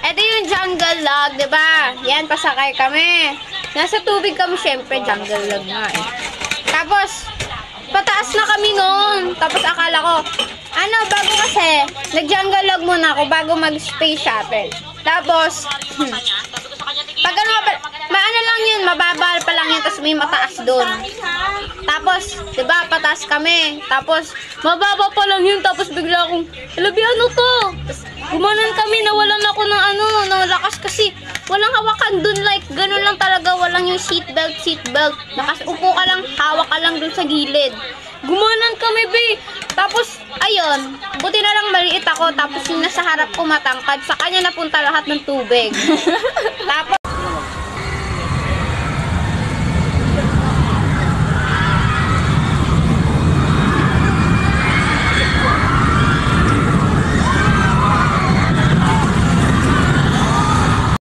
Ito yung jungle log, di ba? Yan, pasakay kami. Nasa tubig kami, syempre, jungle log nga eh. Tapos, pataas na kami noon. Tapos akala ko, bago kasi, nag-jungle log muna ako bago mag-space shuttle. Tapos, pag ano, maano lang yun, mababa pa lang yun, tapos may mataas doon. Tapos, diba, pataas kami. Tapos, mababa pa lang yun, tapos bigla akong, alabi, ano to? Tapos, gumanon kami, nawalan ako ng lakas kasi walang hawakan doon, like, ganun lang talaga, walang yung seatbelt. Upo ka lang, hawak ka lang doon sa gilid. Gumanon kami, be. Tapos, ayun, buti na lang maliit ako, tapos yung nasa harap ko matangkad, sa kanya napunta lahat ng tubig. Tapos,